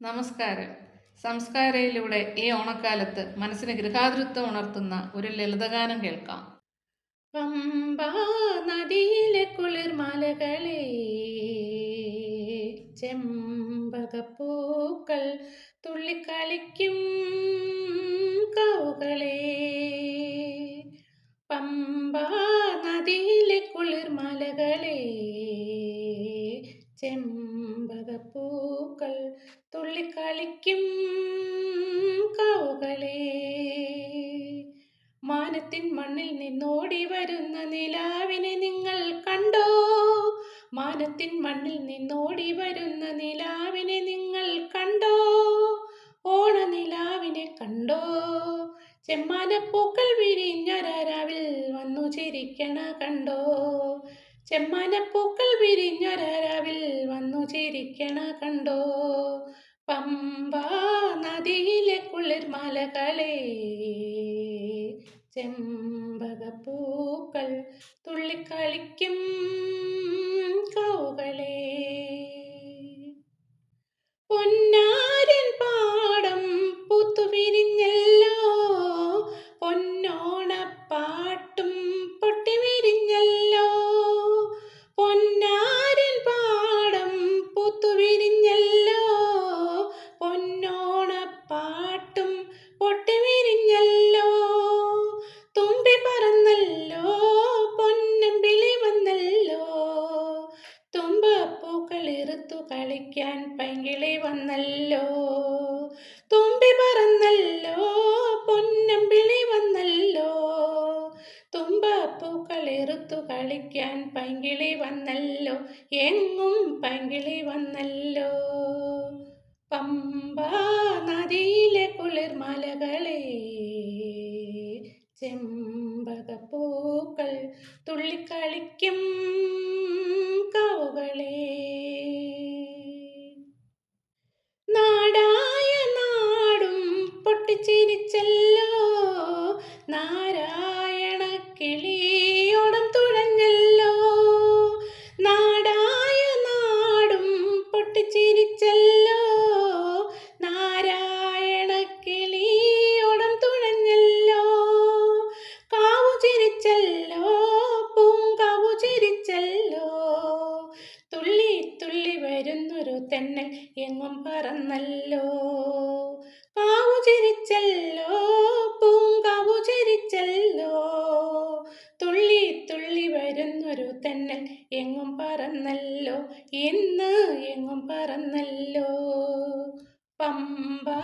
നമസ്കാരം. സംസ്കാരയിലൂടെ ഈ ഓണക്കാലത്ത് മനസ്സിന് ഗൃഹാതുരത്വം ഉണർത്തുന്ന ഒരു ലളിതഗാനം കേൾക്കാം. പമ്പാ നദിയിലെ കുളിർമലകളെ, ചെമ്പകപ്പൂക്കൾ തുള്ളിക്കളിക്കും കാവുകളെ. പമ്പാ നദിയിലെ കുളിർമലകളെ, ചെമ്പകപ്പൂക്കൾ തുള്ളിക്കളിക്കും കാവുകളെ. മാനത്തിൻ മണ്ണിൽ നിന്നോടി വരുന്ന നിലാവിനെ നിങ്ങൾ കണ്ടോ? മാനത്തിൻ മണ്ണിൽ നിന്നോടി വരുന്ന നിലാവിനെ നിങ്ങൾ കണ്ടോ? ഓണനിലാവിനെ കണ്ടോ? ചെമ്മാനപ്പൂക്കൾ വിരിഞ്ഞൊരാരാവിൽ വന്നു ചിരിക്കണ കണ്ടോ? ചെമ്മാനപ്പൂക്കൾ വിരിഞ്ഞൊരാരാവിൽ വന്നു ചിരിക്കണ കണ്ടോ? പമ്പാ നദിയിലെ കുളിർമലകളെ, ചെമ്പകപ്പൂക്കൾ തുള്ളിക്കളിക്കും കാവുകളെ. പൊന്നാരൻ പാടം പൂത്തുവിരിഞ്ഞല്ലോ, പൊന്നോണപ്പാട്ടും പൊട്ടിവിരിഞ്ഞല്ലോ. പൊന്നാരൻ പാടം പൂത്തുവിരിഞ്ഞല്ലോ, പൊന്നോണപ്പാട്ടും പൊട്ടിവിരിഞ്ഞല്ലോ. തുമ്പി പറന്നല്ലോ, പൊന്നമ്പിളി വന്നല്ലോ, തുമ്പപ്പൂക്കൾ ഇറുത്തു കളിക്കാൻ പൈങ്കിളി വന്നല്ലോ. തുമ്പി പറന്നല്ലോ, പൊന്നമ്പിളി വന്നല്ലോ, തുമ്പപ്പൂക്കൾ ഇറുത്തു കളിക്കാൻ പൈങ്കിളി വന്നല്ലോ. എങ്ങും പൈങ്കിളി വന്നല്ലോ. പമ്പാ നദിയിലെ കുളിർമലകളെ, ചെമ്പകപ്പൂക്കൾ തുള്ളിക്കളിക്കും കാവുകളെ. നാടായ നാടും പൊട്ടിച്ചിരിച്ചല്ലോ, നാരായണ കിളിയോടം തുഴഞ്ഞല്ലോ. നാടായ നാടും പൊട്ടിച്ചിരിച്ചല്ലോ, നാരായണ കിളിയോടം തുഴഞ്ഞല്ലോ. കാവു ചിരിച്ചല്ലോ, പൂങ്കാവു ചിരിച്ചല്ലോ, തുള്ളി തുള്ളി വരുന്നൊരു തെന്നൽ എങ്ങും പറന്നല്ലോ. കാവു ചിരിച്ചല്ലോ, പൂങ്കാവു ചിരിച്ചല്ലോ, തുള്ളി തുള്ളി വരുന്നൊരു തെന്നൽ എങ്ങും പറന്നല്ലോ. ഇന്ന് എങ്ങും പറന്നല്ലോ. പമ്പാ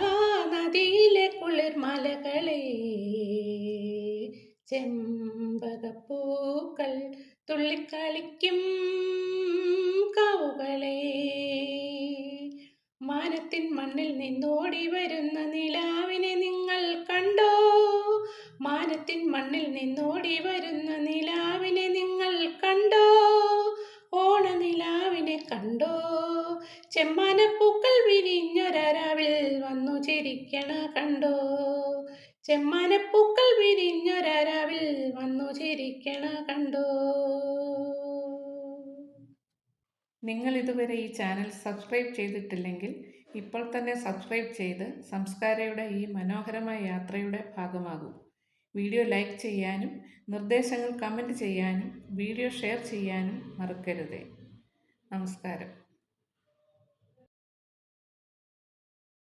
നദിയിലെ കുളിർമലകളെ, ചെമ്പകപ്പൂക്കൾ തുള്ളിക്കളിക്കും കാവുകളെ. മാനത്തിൻ മണ്ണിൽ നിന്നോടി വരുന്ന നിലാവിനെ നിങ്ങൾ കണ്ടോ? മാനത്തിൻ മണ്ണിൽ നിന്നോടി വരുന്ന നിലാവിനെ നിങ്ങൾ കണ്ടോ? ഓണനിലാവിനെ കണ്ടോ? ചെമ്മാനപ്പൂക്കൾ വിരിഞ്ഞൊരാരാവിൽ വന്നു ചിരിക്കണ കണ്ടോ? ചെമ്മാനപ്പൂക്കൾ വിരിഞ്ഞൊരാരാവിൽ വന്നു ചിരിക്കണ കണ്ടോ? നിങ്ങൾ ഇതുവരെ ഈ ചാനൽ സബ്സ്ക്രൈബ് ചെയ്തിട്ടില്ലെങ്കിൽ ഇപ്പോൾ തന്നെ സബ്സ്ക്രൈബ് ചെയ്ത് സംസ്കാരയുടെ ഈ മനോഹരമായ യാത്രയുടെ ഭാഗമാകൂ. വീഡിയോ ലൈക്ക് ചെയ്യാനും നിർദ്ദേശങ്ങൾ കമൻറ്റ് ചെയ്യാനും വീഡിയോ ഷെയർ ചെയ്യാനും മറക്കരുതേ. നമസ്കാരം.